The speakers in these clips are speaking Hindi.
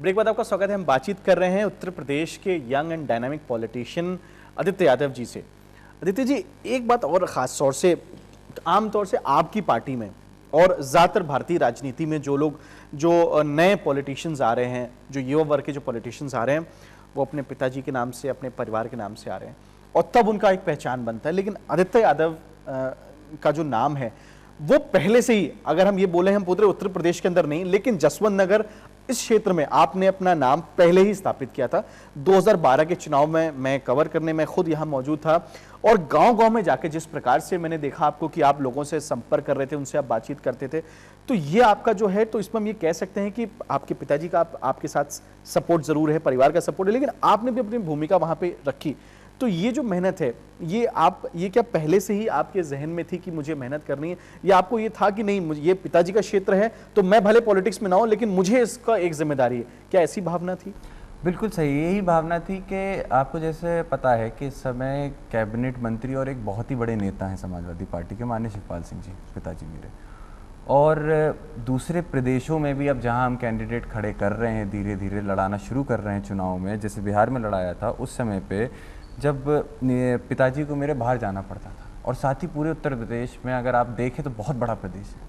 ब्रेक बाद आपका स्वागत है। हम बातचीत कर रहे हैं उत्तर प्रदेश के young and dynamic politician Aditya Yadav ji से। आदित्य जी, एक बात और खास तौर से आमतौर से आपकी पार्टी में और ज़्यादातर भारतीय राजनीति में जो नए पॉलिटिशियंस आ रहे हैं, जो युवा वर्ग के जो पॉलिटिशियंस आ रहे हैं, वो अपने पिताजी के नाम से, अपने परिवार के नाम से आ रहे हैं और तब उनका एक पहचान बनता है। लेकिन आदित्य यादव का जो नाम है वो पहले से ही, अगर हम ये बोले, हम पूरे उत्तर प्रदेश के अंदर नहीं लेकिन जसवंत नगर इस क्षेत्र में आपने अपना नाम पहले ही स्थापित किया था। 2012 के चुनाव में मैं कवर करने में खुद यहां मौजूद था और गांव-गांव में जाके जिस प्रकार से मैंने देखा आपको कि आप लोगों से संपर्क कर रहे थे, उनसे आप बातचीत करते थे, तो ये आपका जो है, तो इसमें हम ये कह सकते हैं कि आपके पिताजी का आपके साथ सपोर्ट जरूर है, परिवार का सपोर्ट है, लेकिन आपने भी अपनी भूमिका वहां पे रखी। तो ये जो मेहनत है, ये क्या पहले से ही आपके जहन में थी कि मुझे मेहनत करनी है, या आपको ये था कि नहीं, मुझे ये पिताजी का क्षेत्र है तो मैं भले पॉलिटिक्स में ना हूं लेकिन मुझे इसका एक जिम्मेदारी है? क्या ऐसी भावना थी? बिल्कुल सही, यही भावना थी कि आपको जैसे पता है कि इस समय कैबिनेट मंत्री और एक बहुत ही बड़े नेता हैं समाजवादी पार्टी के, माननीय शिवपाल सिंह जी, पिताजी मेरे, और दूसरे प्रदेशों में भी अब जहां हम कैंडिडेट खड़े कर रहे हैं, धीरे धीरे लड़ाना शुरू कर रहे हैं चुनाव में, जैसे बिहार में लड़ाया था, उस समय पे जब पिताजी को मेरे बाहर जाना पड़ता था, और साथ ही पूरे उत्तर प्रदेश में अगर आप देखें तो बहुत बड़ा प्रदेश है,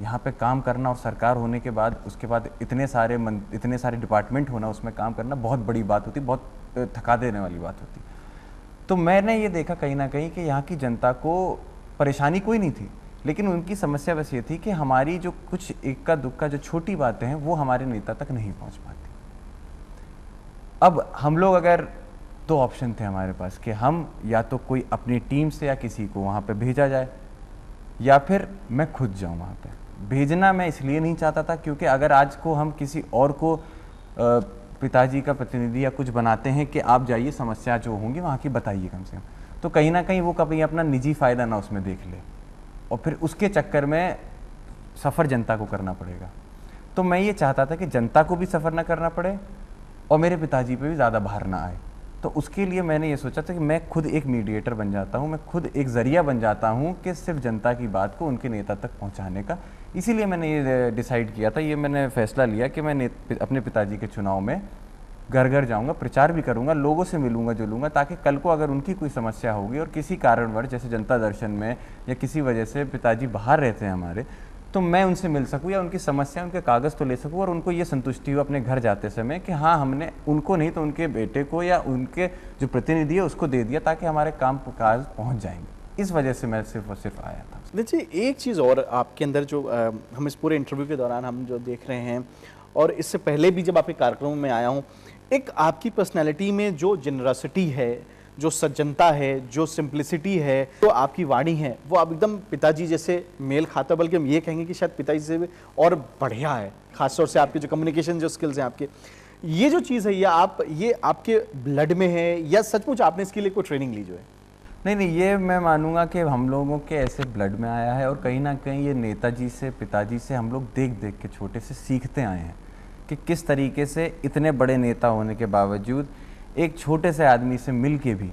यहाँ पे काम करना और सरकार होने के बाद उसके बाद इतने सारे डिपार्टमेंट होना, उसमें काम करना बहुत बड़ी बात होती, बहुत थका देने वाली बात होती। तो मैंने ये देखा कहीं ना कहीं कि यहाँ की जनता को परेशानी कोई नहीं थी, लेकिन उनकी समस्या बस ये थी कि हमारी जो कुछ इक्का दुक्का जो छोटी बातें हैं वो हमारे नेता तक नहीं पहुँच पाती। अब हम लोग, अगर दो ऑप्शन थे हमारे पास कि हम या तो कोई अपनी टीम से या किसी को वहाँ पे भेजा जाए, या फिर मैं खुद जाऊँ वहाँ पे। भेजना मैं इसलिए नहीं चाहता था क्योंकि अगर आज को हम किसी और को पिताजी का प्रतिनिधि या कुछ बनाते हैं कि आप जाइए, समस्या जो होंगी वहाँ की बताइए कम से कम, तो कहीं ना कहीं वो कभी अपना निजी फ़ायदा ना उसमें देख ले और फिर उसके चक्कर में सफ़र जनता को करना पड़ेगा। तो मैं ये चाहता था कि जनता को भी सफ़र ना करना पड़े और मेरे पिताजी पे भी ज़्यादा भार ना आए। तो उसके लिए मैंने ये सोचा था कि मैं खुद एक मीडिएटर बन जाता हूँ, मैं खुद एक ज़रिया बन जाता हूँ कि सिर्फ जनता की बात को उनके नेता तक पहुँचाने का। इसीलिए मैंने ये डिसाइड किया था, ये मैंने फैसला लिया कि मैं अपने पिताजी के चुनाव में घर घर जाऊँगा, प्रचार भी करूँगा, लोगों से मिलूँगा जुलूँगा, ताकि कल को अगर उनकी कोई समस्या होगी और किसी कारणवश जैसे जनता दर्शन में या किसी वजह से पिताजी बाहर रहते हैं हमारे, तो मैं उनसे मिल सकूं या उनकी समस्या, उनके कागज़ तो ले सकूं और उनको ये संतुष्टि हो अपने घर जाते समय कि हाँ, हमने उनको नहीं तो उनके बेटे को या उनके जो प्रतिनिधि है उसको दे दिया, ताकि हमारे काम काज पहुंच जाएंगे। इस वजह से मैं सिर्फ और सिर्फ आया था। देखिए, एक चीज़ और आपके अंदर जो हम इस पूरे इंटरव्यू के दौरान हम जो देख रहे हैं और इससे पहले भी जब आपके कार्यक्रमों में आया हूँ, एक आपकी पर्सनैलिटी में जो जेनरसिटी है, जो सज्जनता है, जो सिंप्लिसिटी है, तो आपकी वाणी है, वो आप एकदम पिताजी जैसे मेल खाता, बल्कि हम ये कहेंगे कि शायद पिताजी से भी और बढ़िया है। खासतौर से आपके जो कम्युनिकेशन जो स्किल्स हैं आपके, ये जो चीज़ है, ये आपके ब्लड में है या सचमुच आपने इसके लिए कोई ट्रेनिंग ली जो है? नहीं, ये मैं मानूंगा कि हम लोगों के ऐसे ब्लड में आया है और कहीं ना कहीं ये नेताजी से, पिताजी से हम लोग देख देख के छोटे से सीखते आए हैं कि किस तरीके से इतने बड़े नेता होने के बावजूद एक छोटे से आदमी से मिल के भी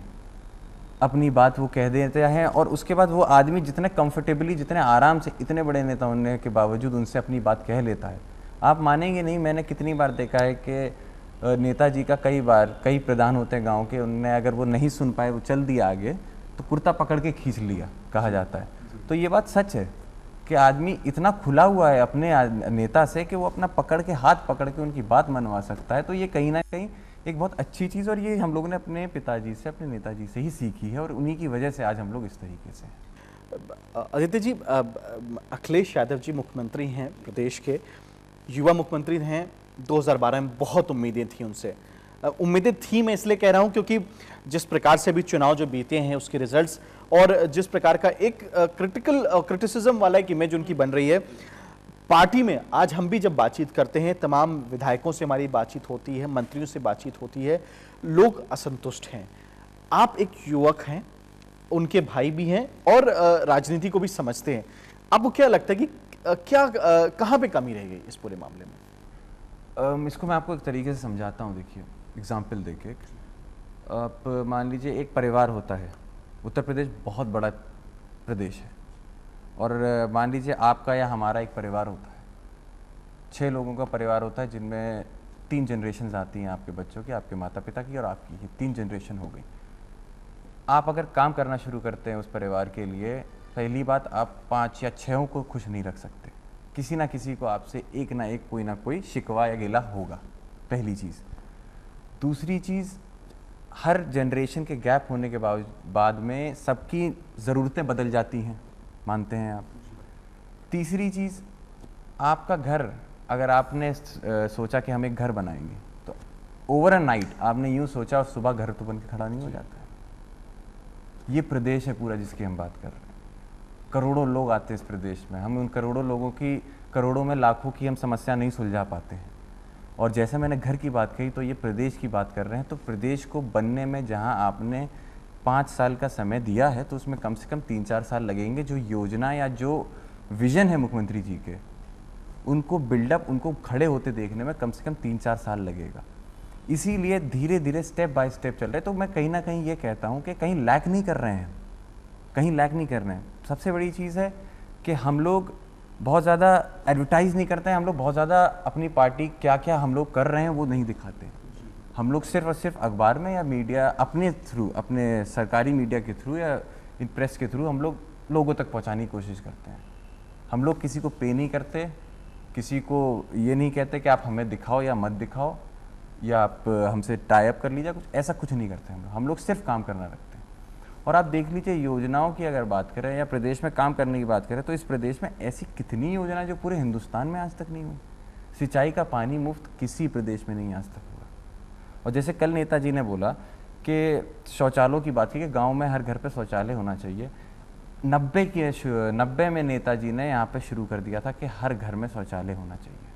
अपनी बात वो कह देते हैं, और उसके बाद वो आदमी जितने कंफर्टेबली, जितने आराम से इतने बड़े नेता होने के बावजूद उनसे अपनी बात कह लेता है। आप मानेंगे नहीं, मैंने कितनी बार देखा है कि नेताजी का कई प्रधान होते हैं गांव के, उनने अगर वो नहीं सुन पाए, वो चल दिया आगे, तो कुर्ता पकड़ के खींच लिया, कहा जाता है। तो ये बात सच है कि आदमी इतना खुला हुआ है अपने नेता से कि वो अपना पकड़ के, हाथ पकड़ के उनकी बात मनवा सकता है। तो ये कहीं ना कहीं एक बहुत अच्छी चीज़, और ये हम लोगों ने अपने पिताजी से, अपने नेताजी से ही सीखी है और उन्हीं की वजह से आज हम लोग इस तरीके से। आदित्य जी, अखिलेश यादव जी मुख्यमंत्री हैं प्रदेश के, युवा मुख्यमंत्री हैं। 2012 में बहुत उम्मीदें थी उनसे। उम्मीदें थी, मैं इसलिए कह रहा हूं क्योंकि जिस प्रकार से भी चुनाव जो बीते हैं उसके रिजल्ट्स, और जिस प्रकार का एक क्रिटिसिज्म वाला एक इमेज उनकी बन रही है पार्टी में। आज हम भी जब बातचीत करते हैं, तमाम विधायकों से हमारी बातचीत होती है, मंत्रियों से बातचीत होती है, लोग असंतुष्ट हैं। आप एक युवक हैं, उनके भाई भी हैं और राजनीति को भी समझते हैं। आपको क्या लगता है कि कहाँ पे कमी रह गई इस पूरे मामले में? इसको मैं आपको एक तरीके से समझाता हूँ। देखिए, एग्जाम्पल देके, आप मान लीजिए एक परिवार होता है। उत्तर प्रदेश बहुत बड़ा प्रदेश है, और मान लीजिए आपका या हमारा एक परिवार होता है, 6 लोगों का परिवार होता है, जिनमें 3 जनरेशन आती हैं आपके बच्चों की, आपके माता पिता की और आपकी, ये 3 जनरेशन हो गई। आप अगर काम करना शुरू करते हैं उस परिवार के लिए, पहली बात आप 5 या 6 को खुश नहीं रख सकते। किसी ना किसी को आपसे एक ना एक कोई ना कोई शिकवा या गिला होगा, पहली चीज़। दूसरी चीज़, हर जनरेशन के गैप होने के बाद में सबकी ज़रूरतें बदल जाती हैं, मानते हैं आप। तीसरी चीज़, आपका घर, अगर आपने सोचा कि हम एक घर बनाएंगे तो ओवर अ नाइट आपने यूँ सोचा और सुबह घर तो बन के खड़ा नहीं हो जाता है। ये प्रदेश है पूरा जिसकी हम बात कर रहे हैं। करोड़ों लोग आते हैं इस प्रदेश में, हम उन करोड़ों लोगों की, करोड़ों में लाखों की हम समस्या नहीं सुलझा पाते हैं। और जैसे मैंने घर की बात कही तो ये प्रदेश की बात कर रहे हैं, तो प्रदेश को बनने में जहां आपने 5 साल का समय दिया है तो उसमें कम से कम 3-4 साल लगेंगे। जो योजना या जो विजन है मुख्यमंत्री जी के, उनको बिल्डअप, उनको खड़े होते देखने में कम से कम 3-4 साल लगेगा। इसीलिए धीरे धीरे स्टेप बाय स्टेप चल रहे। तो मैं कहीं ना कहीं ये कहता हूँ कि कहीं लैक नहीं कर रहे हैं, कहीं लैक नहीं कर रहे हैं। सबसे बड़ी चीज़ है कि हम लोग बहुत ज़्यादा एडवर्टाइज़ नहीं करते हैं, हम लोग बहुत ज़्यादा अपनी पार्टी क्या क्या हम लोग कर रहे हैं वो नहीं दिखाते। हम लोग सिर्फ और सिर्फ अखबार में या मीडिया अपने थ्रू, अपने सरकारी मीडिया के थ्रू या इन प्रेस के थ्रू हम लोग लोगों तक पहुंचाने की कोशिश करते हैं। हम लोग किसी को पे नहीं करते, किसी को ये नहीं कहते कि आप हमें दिखाओ या मत दिखाओ या आप हमसे टाई अप कर लीजिए, कुछ ऐसा कुछ नहीं करते हम लोग सिर्फ काम करना रखते हैं। और आप देख लीजिए, योजनाओं की अगर बात करें या प्रदेश में काम करने की बात करें तो इस प्रदेश में ऐसी कितनी योजना जो पूरे हिंदुस्तान में आज तक नहीं हुई। सिंचाई का पानी मुफ्त किसी प्रदेश में नहीं आज तक हुआ। और जैसे कल नेताजी ने बोला कि शौचालयों की बात की कि गांव में हर घर पे शौचालय होना चाहिए, 90 में नेताजी ने यहाँ पे शुरू कर दिया था कि हर घर में शौचालय होना चाहिए।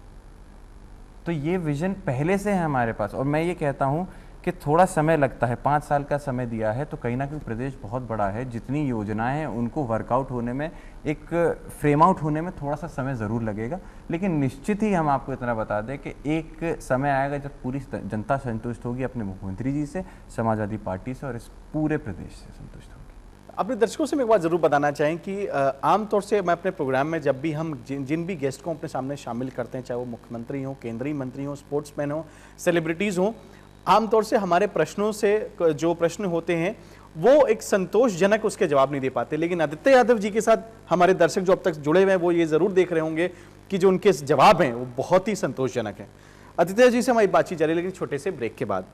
तो ये विजन पहले से है हमारे पास। और मैं ये कहता हूँ कि थोड़ा समय लगता है, 5 साल का समय दिया है तो कहीं ना कहीं प्रदेश बहुत बड़ा है। जितनी योजनाएं हैं उनको वर्कआउट होने में, एक फ्रेम आउट होने में थोड़ा सा समय ज़रूर लगेगा, लेकिन निश्चित ही हम आपको इतना बता दें कि एक समय आएगा जब पूरी जनता संतुष्ट होगी अपने मुख्यमंत्री जी से, समाजवादी पार्टी से और इस पूरे प्रदेश से संतुष्ट होगी। अपने दर्शकों से मैं एक बात ज़रूर बताना चाहें कि आमतौर से मैं अपने प्रोग्राम में जब भी हम जिन भी गेस्ट को अपने सामने शामिल करते हैं, चाहे वो मुख्यमंत्री हों, केंद्रीय मंत्री हों, स्पोर्ट्समैन हों, सेलिब्रिटीज़ हों, आमतौर से हमारे प्रश्नों से जो प्रश्न होते हैं वो एक संतोषजनक उसके जवाब नहीं दे पाते। लेकिन आदित्य यादव जी के साथ हमारे दर्शक जो अब तक जुड़े हुए हैं वो ये ज़रूर देख रहे होंगे कि जो उनके जवाब हैं वो बहुत ही संतोषजनक हैं। आदित्य जी से हमारी बातचीत जारी, लेकिन छोटे से ब्रेक के बाद।